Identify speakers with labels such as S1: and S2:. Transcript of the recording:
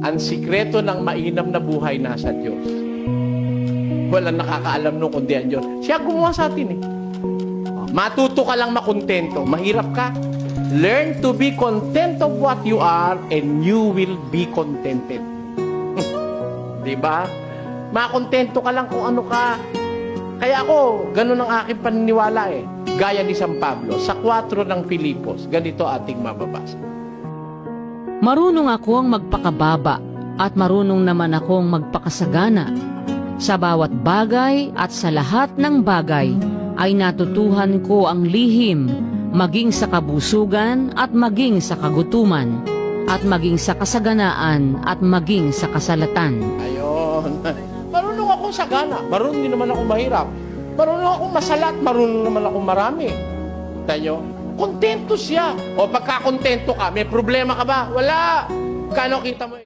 S1: Ang sikreto ng mainam na buhay nasa Diyos. Walang nakakaalam nung kundi ang Diyos. Siya gumawa sa atin eh. Matuto ka lang makontento. Mahirap ka. Learn to be content of what you are and you will be contented. Diba? Makontento ka lang kung ano ka. Kaya ako, ganun ang aking paniniwala eh. Gaya ni San Pablo, sa 4 ng Filipos, ganito ating mababasa.
S2: Marunong akong magpakababa at marunong naman akong magpakasagana. Sa bawat bagay at sa lahat ng bagay ay natutuhan ko ang lihim, maging sa kabusugan at maging sa kagutuman, at maging sa kasaganaan at maging sa kasalatan.
S1: Ayun. Marunong akong sagana. Marunong din naman akong mahirap. Marunong akong masalat. Marunong naman akong marami. Tayo, kontento siya. O pagka kontento ka, may problema ka ba? Wala. Kano kita mo?